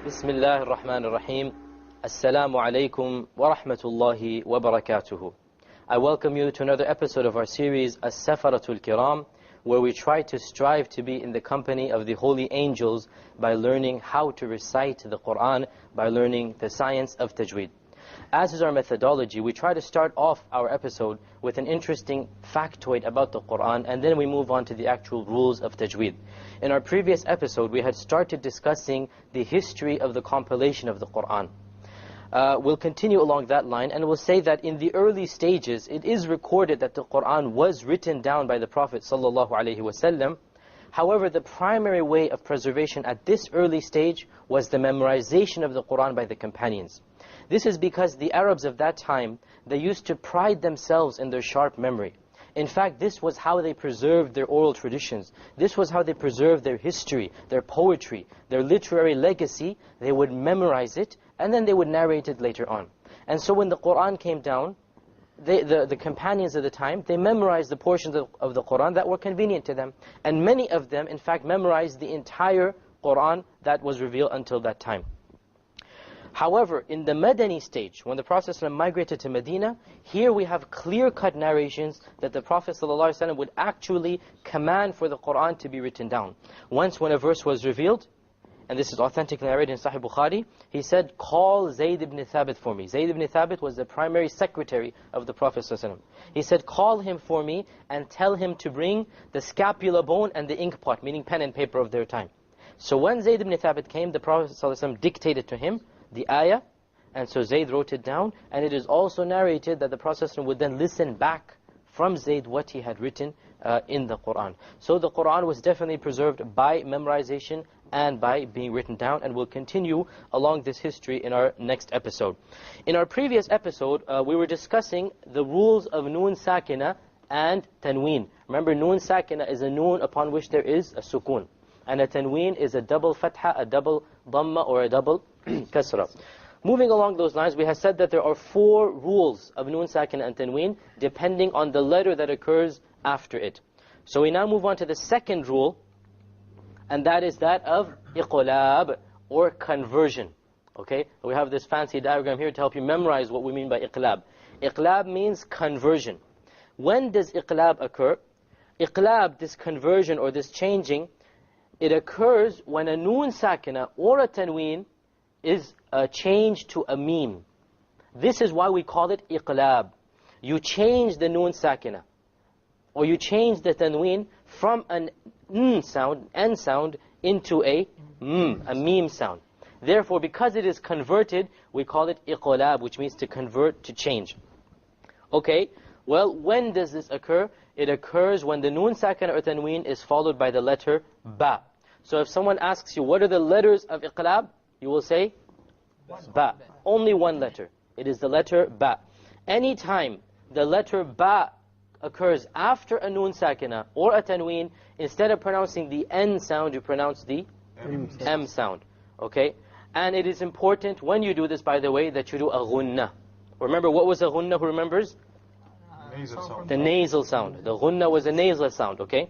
Bismillah ar-Rahman ar-Rahim. Assalamu alaikum wa rahmatullahi wa barakatuhu. I welcome you to another episode of our series As-Safara Al-Keram, where we try to strive to be in the company of the holy angels by learning how to recite the Quran, by learning the science of Tajweed. As is our methodology, we try to start off our episode with an interesting factoid about the Quran, and then we move on to the actual rules of Tajweed. In our previous episode, we had started discussing the history of the compilation of the Quran. We'll continue along that line, and we'll say that in the early stages, it is recorded that the Quran was written down by the Prophet ﷺ. However, the primary way of preservation at this early stage was the memorization of the Quran by the companions. This is because the Arabs of that time, they used to pride themselves in their sharp memory. In fact, this was how they preserved their oral traditions. This was how they preserved their history, their poetry, their literary legacy. They would memorize it, and then they would narrate it later on. And so when the Quran came down, the companions of the time, they memorized the portions of the Quran that were convenient to them. And many of them, in fact, memorized the entire Quran that was revealed until that time. However, in the Madani stage, when the Prophet ﷺ migrated to Medina, here we have clear-cut narrations that the Prophet ﷺ would actually command for the Quran to be written down. Once when a verse was revealed, and this is authentically narrated in Sahih Bukhari, he said, "Call Zayd ibn Thabit for me." Zayd ibn Thabit was the primary secretary of the Prophet ﷺ. He said, "Call him for me and tell him to bring the scapula bone and the ink pot," meaning pen and paper of their time. So when Zayd ibn Thabit came, the Prophet ﷺ dictated to him the ayah, and so Zayd wrote it down, and it is also narrated that the Prophet ﷺ would then listen back from Zayd what he had written in the Quran. So the Quran was definitely preserved by memorization and by being written down, and we'll continue along this history in our next episode. In our previous episode, we were discussing the rules of Noon Sakina and Tanween. Remember, Noon Sakina is a noon upon which there is a sukun, and a Tanween is a double fatha, a double dhamma, or a double kasra. Moving along those lines, we have said that there are 4 rules of Noon Sakina and Tanween, depending on the letter that occurs after it. So we now move on to the second rule, and that is that of iqlab, or conversion. Okay, we have this fancy diagram here to help you memorize what we mean by iqlab. Iqlab means conversion. When does iqlab occur? Iqlab, this conversion or this changing, it occurs when a Noon Sakina or a Tanween is changed to a meme. This is why we call it iqlab. You change the Noon Sakina, or you change the Tanween from an n sound, into a meme sound. Therefore, because it is converted, we call it iqlab, which means to convert, to change. Okay, well, when does this occur? It occurs when the Noon Sakina or Tanween is followed by the letter ba. So if someone asks you, what are the letters of iqlab? You will say, ba. Only one letter. It is the letter ba. Anytime the letter ba occurs after a Noon Sakina or a Tanween, instead of pronouncing the N sound, you pronounce the M sound. Okay? And it is important when you do this, by the way, that you do a ghunnah. Remember, what was a ghunnah? Who remembers? Nasal sound. The nasal sound. The ghunnah was a nasal sound. Okay?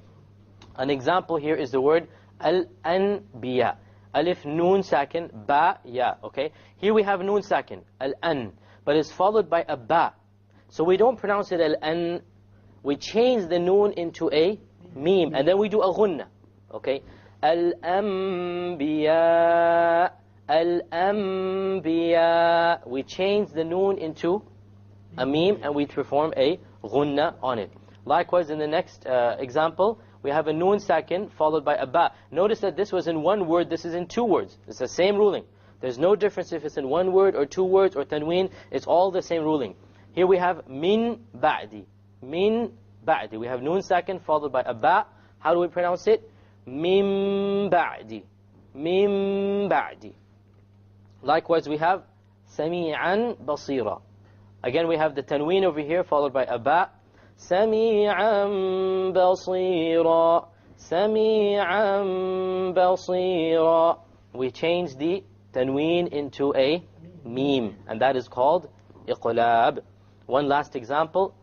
An example here is the word al-anbiya. Alif, Noon, Sakin, Ba, Ya. Okay? Here we have Noon, Sakin, Al-An. But it's followed by a Ba. So we don't pronounce it Al-An. We change the Noon into a Meme. And then we do a Ghunnah. Okay? Al-Anbiya. Al-Anbiya. We change the Noon into a Meme, and we perform a Ghunnah on it. Likewise, in the next example, we have a Noon Sakin followed by a Ba. Notice that this was in one word, this is in 2 words. It's the same ruling. There's no difference if it's in 1 word or 2 words or Tanween. It's all the same ruling. Here we have Min Ba'di. Min Ba'di. We have Noon Sakin followed by a Ba. How do we pronounce it? Min Ba'di. Min Ba'di. Likewise, we have Sami'an Basira. Again, we have the Tanween over here followed by a Ba. سميعا بصيرا سميعا بصيرا. We change the Tanween into a Meme, and that is called iqlab. One last example.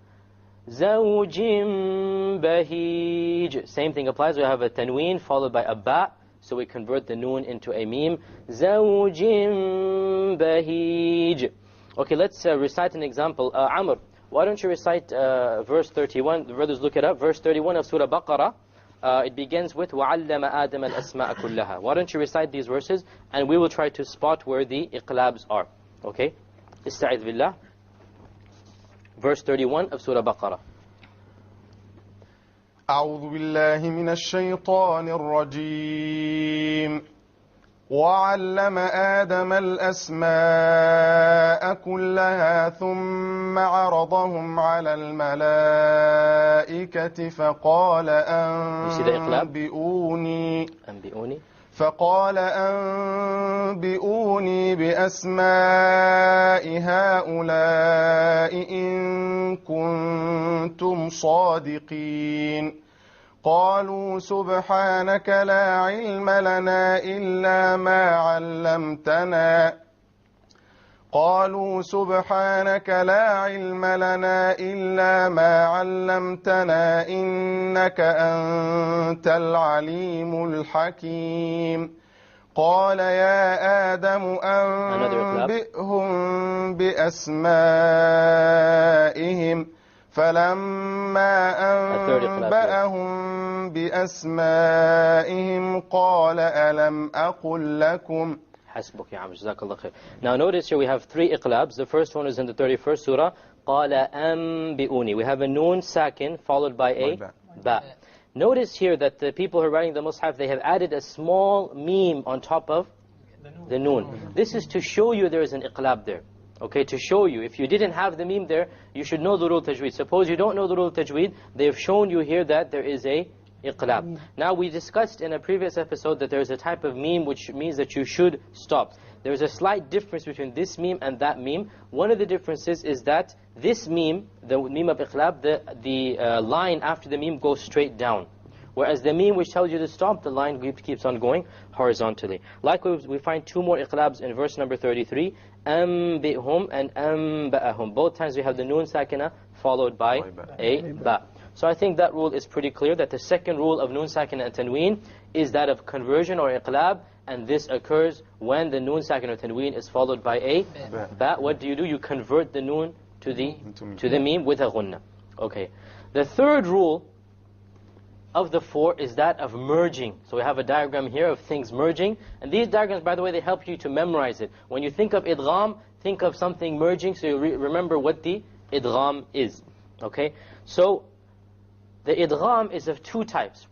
زوج بهيج. Same thing applies. We have a Tanween followed by a Ba. So we convert the noon into a meme. زَوْجٍ بَهِيجٍ. Okay, let's recite an example. Amr, why don't you recite verse 31? The brothers look it up. Verse 31 of Surah Baqarah. It begins with وَعَلَّمَ آدَمَ الْأَسْمَاءَ كُلَّهَا. Why don't you recite these verses, and we will try to spot where the iqlabs are. Okay? استعذ بالله. Verse 31 of Surah Baqarah. أعوذ بالله من الشيطان الرجيم وعلم آدم الأسماء كلها ثم عرضهم على الملائكة فقال أنبئوني بأسماء هؤلاء إن كنتم صادقين قالوا سبحانك لا علم لنا إلا ما علمتنا إنك أنت العليم الحكيم قال يا آدم أنبئهم بأسمائهم فلما أنبأهم بأسمائهم قال ألم أقل لكم. حسبك يا عم, جزاك الله خير. Now notice here we have three iqlabs. The first one is in the 31st surah. قال أنبئوني. We have a noon sakin followed by a ba. Notice here that the people who are writing the Mus'haf, they have added a small meme on top of the noon. This is to show you there is an iqlab there. Okay, to show you. If you didn't have the meme there, you should know the rule tajweed. Suppose you don't know the rule tajweed, they have shown you here that there is a iqlab. Now we discussed in a previous episode that there is a type of meme which means that you should stop. There is a slight difference between this meme and that meme. One of the differences is that this meme, the meme of iqlab, the line after the meme goes straight down. Whereas the meme which tells you to stop, the line keeps on going horizontally. Likewise, we find two more iqlabs in verse number 33. أنبئهم and أنبأهم. Both times we have the noon sakina followed by a ba. So I think that rule is pretty clear, that the second rule of noon sakina and tanween is that of conversion or iqlab, and this occurs when the noon sakina or tanween is followed by a ba. What do? You convert the noon to the meme with a ghunna. Okay. The third rule of the four is that of merging. So we have a diagram here of things merging. And these diagrams, by the way, they help you to memorize it. When you think of idgham, think of something merging, so you remember what the idgham is. Okay? So the idgham is of two types.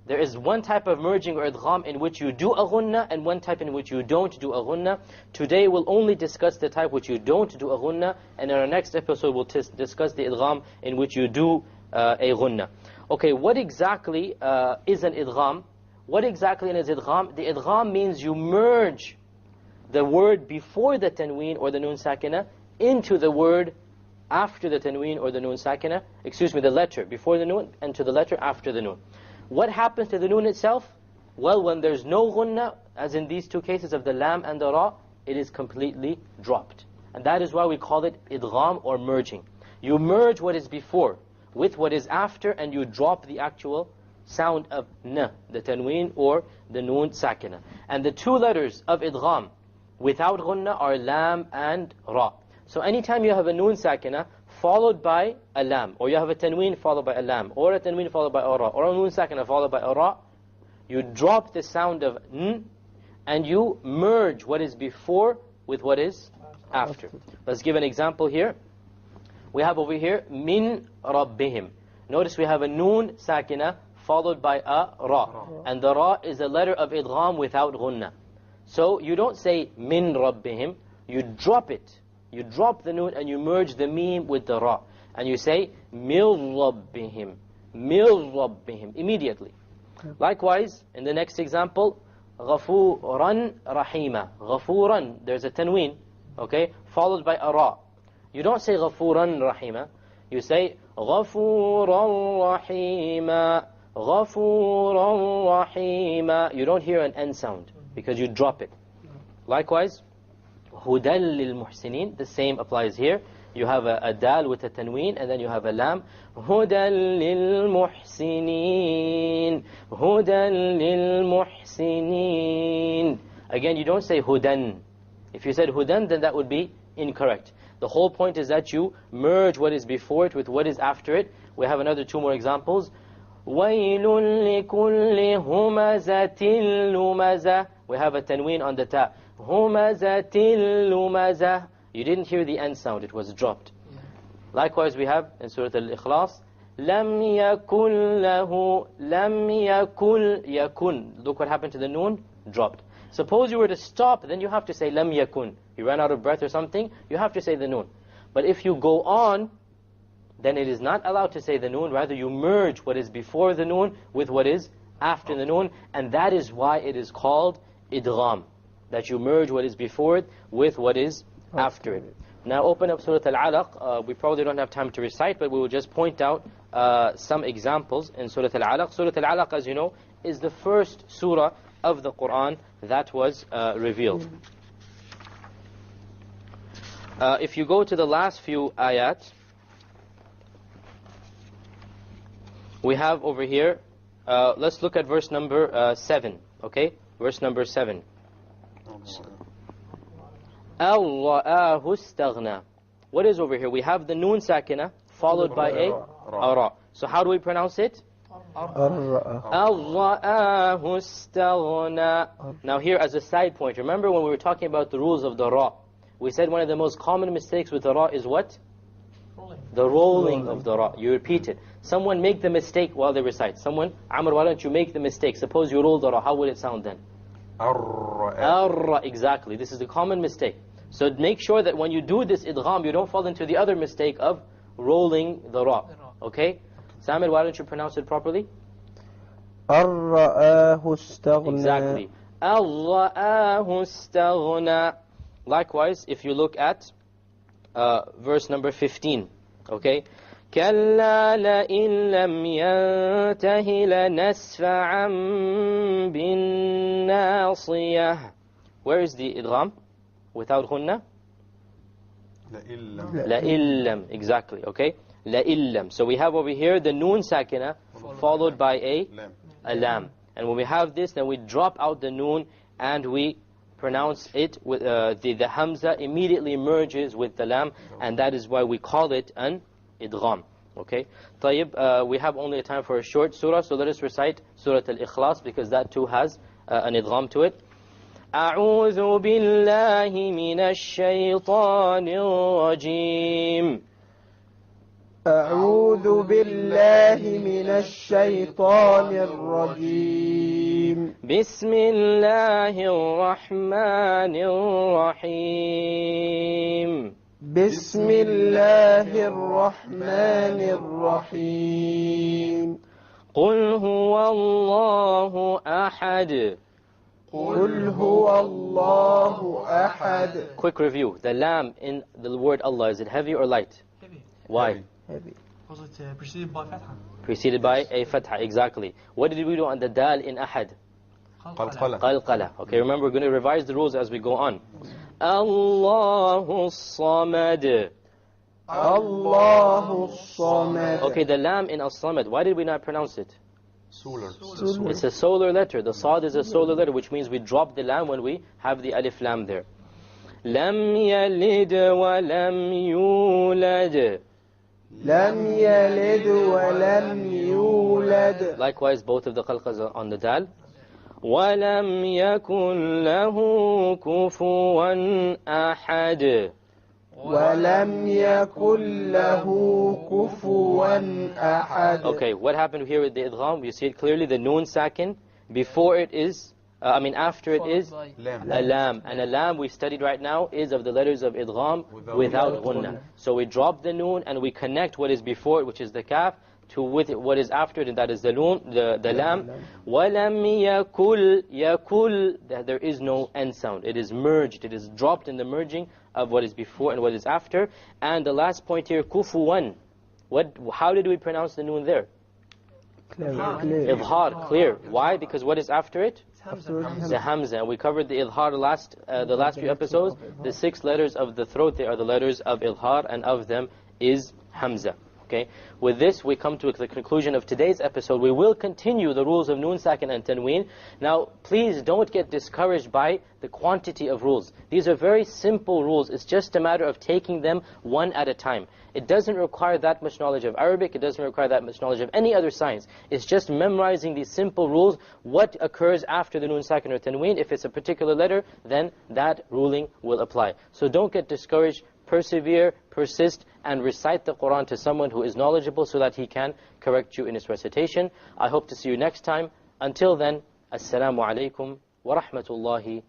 There is one type of merging or idgham in which you do a ghunna, and one type in which you don't do a ghunna. Today we'll only discuss the type which you don't do a ghunna, and in our next episode we'll discuss the idgham in which you do a ghunna. Okay, what exactly is an idgham? What exactly is idgham? The idgham means you merge the word before the tanween or the noon sakina into the word after the tanween or the noon sakina. Excuse me, the letter before the noon and to the letter after the noon. What happens to the noon itself? Well, when there's no ghunna, as in these two cases of the lam and the ra, it is completely dropped. And that is why we call it idgham or merging. You merge what is before with what is after, and you drop the actual sound of na, the tanween or the noon sakina. And the two letters of idgham without ghunna are lam and ra. So anytime you have a noon sakina followed by a lam, or you have a tanween followed by a lam, or a tanween followed by a ra, or a noon sakina followed by a ra, you drop the sound of n, and you merge what is before with what is after. Let's give an example here. We have over here, min rabbihim. Notice we have a noon sakina followed by a ra. And the ra is a letter of idgham without ghunna. So you don't say min rabbihim, you drop it. You drop the noon and you merge the meme with the ra. And you say, mil rabbihim, mil rabbihim, immediately. Likewise, in the next example, ghafuran rahima. Ghafuran, there's a tanween, okay, followed by a ra. You don't say ghafuran rahima. You say ghafuran rahima, ghafuran rahima. You don't hear an N sound because you drop it. Likewise, hudal lil muhsinin, the same applies here. You have a dal with a tanween, and then you have a lam. هُدًى لِلْمُحْسِنِينَ هُدًى لِلْمُحْسِنِينَ. Again, you don't say hudan. If you said hudan, then that would be incorrect. The whole point is that you merge what is before it with what is after it. We have another two more examples. وَيْلٌ لِكُلِّ هُمَزَةٍ لُمَزَةٍ. We have a tanween on the ta. هُمَزَةٍ لُمَزَةٍ. You didn't hear the end sound, it was dropped. Likewise, we have in Surah Al-Ikhlas, لَمْ يَكُنْ لَهُ لَمْ يَكُنْ يَكُنْ. Look what happened to the noon, dropped. Suppose you were to stop, then you have to say لَمْ يَكُنْ. You ran out of breath or something, you have to say the noon. But if you go on, then it is not allowed to say the noon. Rather, you merge what is before the noon with what is after the noon. And that is why it is called idgham. That you merge what is before it with what is after it. Now open up Surah Al-Alaq. We probably don't have time to recite, but we will just point out some examples in Surah Al-Alaq. Surah Al-Alaq, as you know, is the first surah of the Quran that was revealed. If you go to the last few ayat, we have over here, let's look at verse number 7, okay? Verse number 7. أَرَّآهُ اسْتَغْنَى. What is over here? We have the noon sakina followed by a ra. So how do we pronounce it? أَرَّآهُ اسْتَغْنَى. Now here as a side point, remember when we were talking about the rules of the ra, we said one of the most common mistakes with the ra is what? The rolling of the ra. You repeat it. Someone make the mistake while they recite. Someone, Amr, why don't you make the mistake? Suppose you roll the ra, how would it sound then? Arra, exactly. This is the common mistake. So make sure that when you do this idgham, you don't fall into the other mistake of rolling the ra. Okay? Samir, why don't you pronounce it properly? أَرَّآهُ اسْتَغْنَى. Exactly. أَرَّآهُ اسْتَغْنَى. Likewise, if you look at verse number 15, okay? كَلَّا لَئِن لَّمْ يَنْتَهِ لَنَسْفَعًا بِالنَّاصِيَةِ. Where is the idgham? Without ghunna? لَإِلَّمْ. Exactly, okay? لَإِلَّمْ. So we have over here the noon sakina followed by a lam. And when we have this, then we drop out the noon and we pronounce it with the hamza immediately merges with the lam, and that is why we call it an idgham. Okay? طيب, we have only time for a short surah, so let us recite Surah Al-Ikhlas because that too has an idgham to it. أعوذ بالله من الشيطان الرجيم. أعوذ بالله من الشيطان الرجيم. بسم الله الرحمن الرحيم. بسم الله الرحمن الرحيم. قل هو الله أحد. قل هو الله أحد. Quick review. The lam in the word Allah, is it heavy or light? Heavy. Why? Heavy. Was it preceded by fatha? Preceded by a fatha, exactly. What did we do on the dal in ahad? Qalqala. Okay, remember we're going to revise the rules as we go on. Allahu Samad. Allahu Samad. Okay, the lam in As-Samad, why did we not pronounce it? Solar. It's a solar letter. The sad is a solar letter, which means we drop the lam when we have the alif lam there. Lam yalid wa lam yulad. لم يلد ولم يولد. Likewise, both of the qalqas are on the dal. وَلَمْ يَكُنْ لَهُ كُفُوًا أَحَدٌ. ولم يكن له كفوا أحد. Okay, what happened here with the idgham? You see it clearly, the noon sakin, before it is, after it is a lam. And a lam we studied right now is of the letters of idgham without ghunna. So we drop the noon and we connect what is before it, which is the kaf, to with what is after it, and that is the noon, the lam. وَلَمْ يَكُلْ. There is no end sound. It is merged. It is dropped in the merging of what is before and what is after. And the last point here, kufuwan. How did we pronounce the noon there? Clear. Idhar, clear. Why? Because what is after it? The Hamza. We covered the Idhar the last few episodes. The 6 letters of the throat, they are the letters of Idhar, and of them is Hamza. Okay. With this, we come to the conclusion of today's episode. We will continue the rules of Noon Sakin and Tanween. Now, please don't get discouraged by the quantity of rules. These are very simple rules. It's just a matter of taking them one at a time. It doesn't require that much knowledge of Arabic. It doesn't require that much knowledge of any other science. It's just memorizing these simple rules. What occurs after the Noon Sakin or Tanween, if it's a particular letter, then that ruling will apply. So don't get discouraged. Persevere, persist, and recite the Quran to someone who is knowledgeable so that he can correct you in his recitation. I hope to see you next time. Until then, Assalamu alaikum wa rahmatullahi